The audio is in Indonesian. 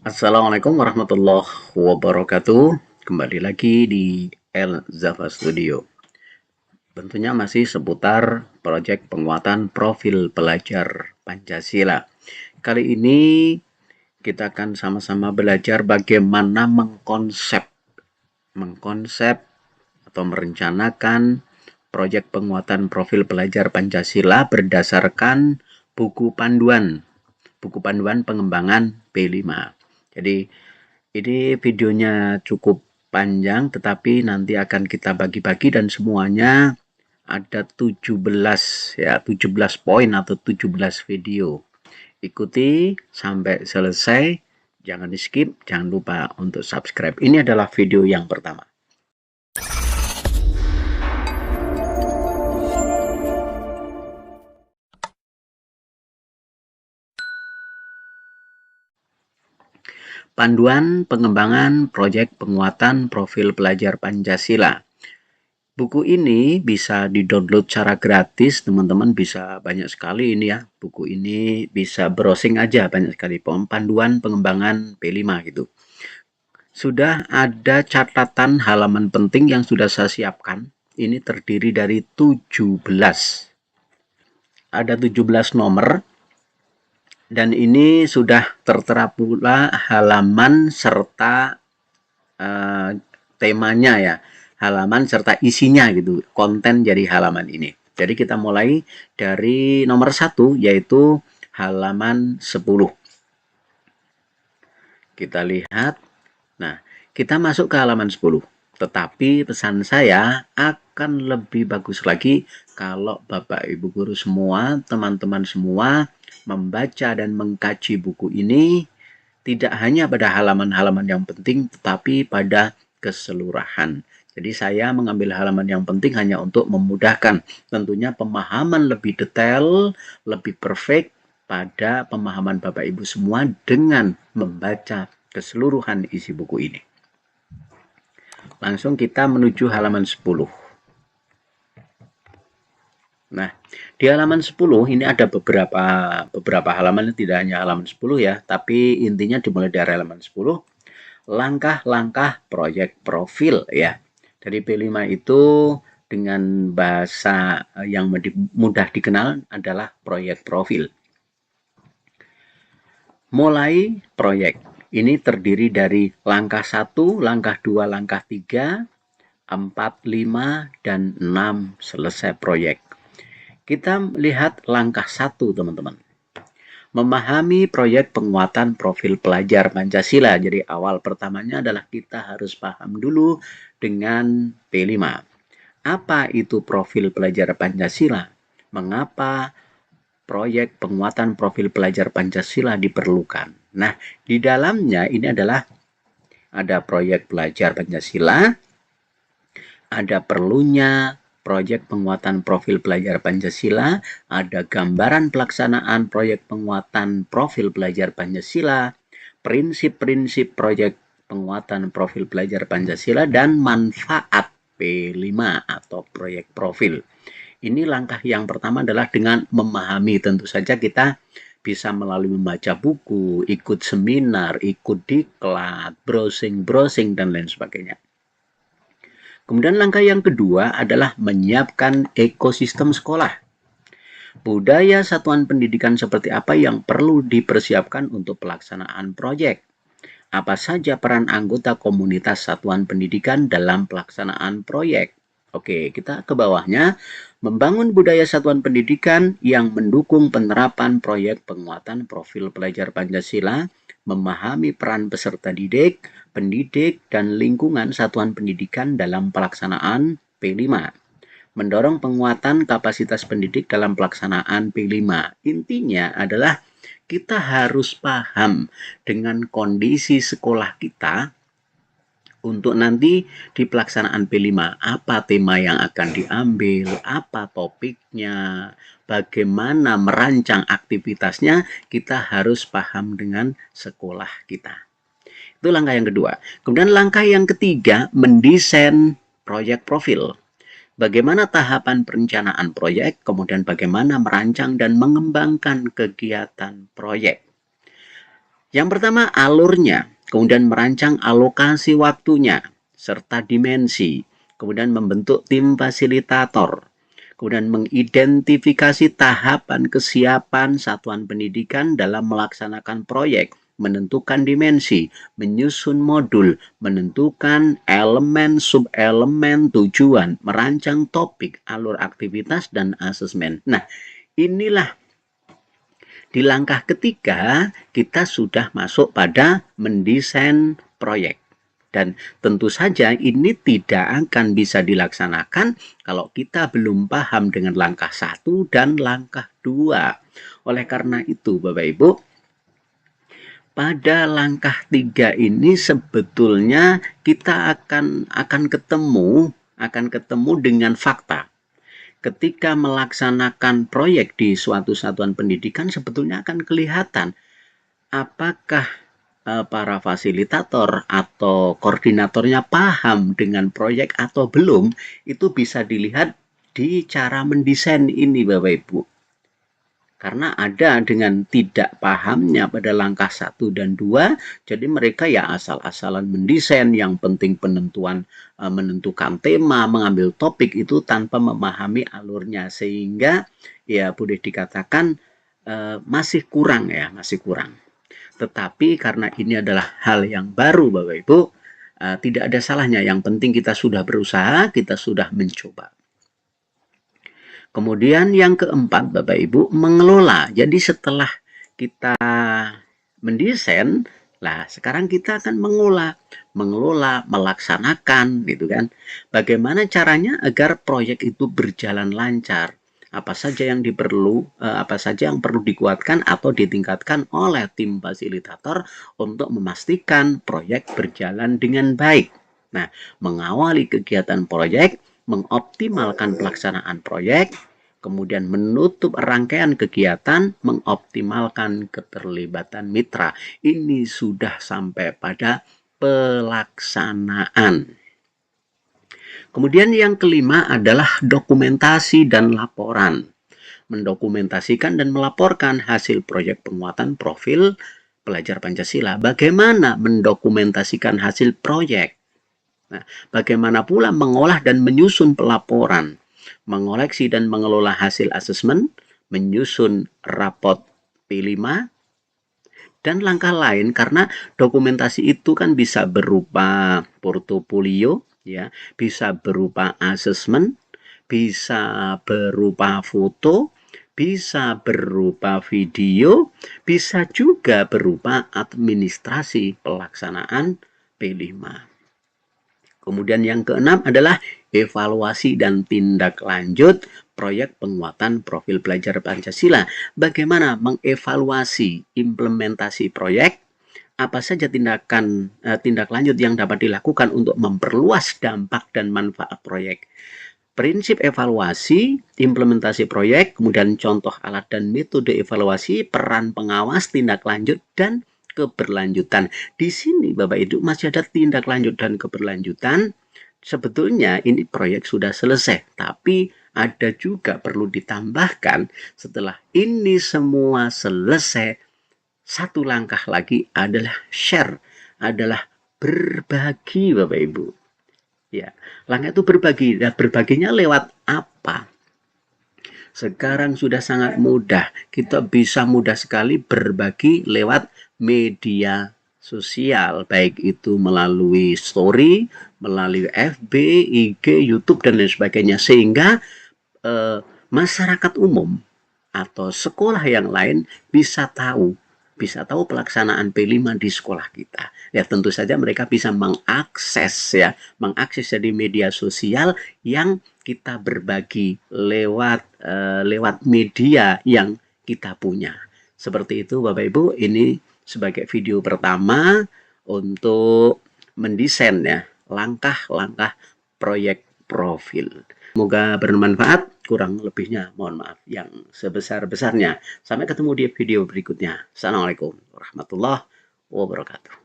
Assalamualaikum warahmatullahi wabarakatuh. Kembali lagi di El Zafa Studio. Tentunya masih seputar proyek penguatan profil pelajar Pancasila. Kali ini kita akan sama-sama belajar bagaimana mengkonsep atau merencanakan proyek penguatan profil pelajar Pancasila berdasarkan buku panduan pengembangan P5. Jadi ini videonya cukup panjang, tetapi nanti akan kita bagi-bagi dan semuanya ada 17 ya, 17 poin atau 17 video. Ikuti sampai selesai, jangan di-skip, jangan lupa untuk subscribe. Ini adalah video yang pertama. Panduan pengembangan proyek penguatan profil pelajar Pancasila. Buku ini bisa di-download secara gratis, teman-teman bisa banyak sekali ini ya. Buku ini bisa browsing aja banyak sekali. Panduan pengembangan P5 gitu. Sudah ada catatan halaman penting yang sudah saya siapkan. Ini terdiri dari 17. Ada 17 nomor. Dan ini sudah tertera pula halaman serta temanya ya, halaman serta isinya gitu, konten dari halaman ini. Jadi kita mulai dari nomor 1 yaitu halaman 10. Kita lihat. Nah, kita masuk ke halaman 10. Tetapi pesan saya akan lebih bagus lagi kalau Bapak Ibu guru semua, teman-teman semua membaca dan mengkaji buku ini tidak hanya pada halaman-halaman yang penting, tetapi pada keseluruhan. Jadi saya mengambil halaman yang penting hanya untuk memudahkan tentunya pemahaman lebih detail, lebih perfect pada pemahaman Bapak Ibu semua dengan membaca keseluruhan isi buku ini. Langsung kita menuju halaman 10. Nah, di halaman 10 ini ada beberapa halaman, tidak hanya halaman 10 ya, tapi intinya dimulai dari halaman 10. Langkah-langkah proyek profil ya. Dari P5 itu dengan bahasa yang mudah dikenal adalah proyek profil. Mulai proyek. Ini terdiri dari langkah 1, langkah 2, langkah 3, 4, 5, dan 6 selesai proyek. Kita lihat langkah 1, teman-teman. Memahami proyek penguatan profil pelajar Pancasila. Jadi awal pertamanya adalah kita harus paham dulu dengan P5. Apa itu profil pelajar Pancasila? Mengapa proyek penguatan profil pelajar Pancasila diperlukan? Nah, di dalamnya ini adalah ada proyek pelajar Pancasila, ada perlunya proyek penguatan profil pelajar Pancasila, ada gambaran pelaksanaan proyek penguatan profil pelajar Pancasila, prinsip-prinsip proyek penguatan profil pelajar Pancasila, dan manfaat P5 atau proyek profil. Ini langkah yang pertama adalah dengan memahami. Tentu saja kita bisa melalui membaca buku, ikut seminar, ikut diklat, browsing, dan lain sebagainya. Kemudian langkah yang kedua adalah menyiapkan ekosistem sekolah. Budaya satuan pendidikan seperti apa yang perlu dipersiapkan untuk pelaksanaan proyek? Apa saja peran anggota komunitas satuan pendidikan dalam pelaksanaan proyek? Oke, kita ke bawahnya. Membangun budaya satuan pendidikan yang mendukung penerapan proyek penguatan profil pelajar Pancasila, memahami peran peserta didik, pendidik, dan lingkungan satuan pendidikan dalam pelaksanaan P5. Mendorong penguatan kapasitas pendidik dalam pelaksanaan P5. Intinya adalah kita harus paham dengan kondisi sekolah kita untuk nanti di pelaksanaan P5, apa tema yang akan diambil, apa topiknya, bagaimana merancang aktivitasnya, kita harus paham dengan sekolah kita. Itu langkah yang kedua. Kemudian langkah yang ketiga, mendesain proyek profil. Bagaimana tahapan perencanaan proyek, kemudian bagaimana merancang dan mengembangkan kegiatan proyek. Yang pertama, alurnya, kemudian merancang alokasi waktunya, serta dimensi, kemudian membentuk tim fasilitator, kemudian mengidentifikasi tahapan kesiapan satuan pendidikan dalam melaksanakan proyek, menentukan dimensi, menyusun modul, menentukan elemen, subelemen, tujuan, merancang topik, alur aktivitas, dan asesmen. Nah, inilah di langkah ketiga, kita sudah masuk pada mendesain proyek. Dan tentu saja ini tidak akan bisa dilaksanakan kalau kita belum paham dengan langkah 1 dan langkah 2. Oleh karena itu, Bapak Ibu, pada langkah 3 ini sebetulnya kita akan ketemu dengan fakta. Ketika melaksanakan proyek di suatu satuan pendidikan sebetulnya akan kelihatan apakah para fasilitator atau koordinatornya paham dengan proyek atau belum. Itu bisa dilihat di cara mendesain ini, Bapak Ibu. Karena ada dengan tidak pahamnya pada langkah 1 dan 2, jadi mereka ya asal-asalan mendesain, yang penting menentukan tema, mengambil topik itu tanpa memahami alurnya, sehingga ya boleh dikatakan masih kurang. Tetapi karena ini adalah hal yang baru, Bapak Ibu, tidak ada salahnya, yang penting kita sudah berusaha, kita sudah mencoba. Kemudian yang keempat, Bapak Ibu, mengelola. Jadi setelah kita mendesain, lah sekarang kita akan mengelola, melaksanakan, gitu kan. Bagaimana caranya agar proyek itu berjalan lancar? Apa saja yang perlu dikuatkan atau ditingkatkan oleh tim fasilitator untuk memastikan proyek berjalan dengan baik. Nah, mengawali kegiatan proyek, mengoptimalkan pelaksanaan proyek, kemudian menutup rangkaian kegiatan, mengoptimalkan keterlibatan mitra. Ini sudah sampai pada pelaksanaan. Kemudian yang kelima adalah dokumentasi dan laporan. Mendokumentasikan dan melaporkan hasil proyek penguatan profil pelajar Pancasila. Bagaimana mendokumentasikan hasil proyek? Nah, bagaimana pula mengolah dan menyusun pelaporan, mengoleksi dan mengelola hasil asesmen, menyusun rapot P5, dan langkah lain, karena dokumentasi itu kan bisa berupa portofolio, ya, bisa berupa asesmen, bisa berupa foto, bisa berupa video, bisa juga berupa administrasi pelaksanaan P5. Kemudian yang keenam adalah evaluasi dan tindak lanjut proyek penguatan profil pelajar Pancasila. Bagaimana mengevaluasi implementasi proyek? Apa saja tindak lanjut yang dapat dilakukan untuk memperluas dampak dan manfaat proyek? Prinsip evaluasi, implementasi proyek, kemudian contoh alat dan metode evaluasi, peran pengawas, tindak lanjut, dan keberlanjutan. Di sini Bapak Ibu masih ada tindak lanjut dan keberlanjutan. Sebetulnya ini proyek sudah selesai, tapi ada juga perlu ditambahkan setelah ini semua selesai, satu langkah lagi adalah share, adalah berbagi, Bapak Ibu. Ya, langkah itu berbagi. Nah, berbaginya lewat apa? Sekarang sudah sangat mudah. Kita bisa mudah sekali berbagi lewat media sosial, baik itu melalui story, melalui FB, IG, YouTube, dan lain sebagainya. Sehingga masyarakat umum atau sekolah yang lain bisa tahu pelaksanaan P5 di sekolah kita. Ya, tentu saja mereka bisa mengakses dari media sosial yang kita berbagi lewat media yang kita punya. Seperti itu Bapak Ibu, ini sebagai video pertama untuk mendesain langkah-langkah proyek profil. Semoga bermanfaat, kurang lebihnya mohon maaf yang sebesar-besarnya. Sampai ketemu di video berikutnya. Assalamualaikum warahmatullahi wabarakatuh.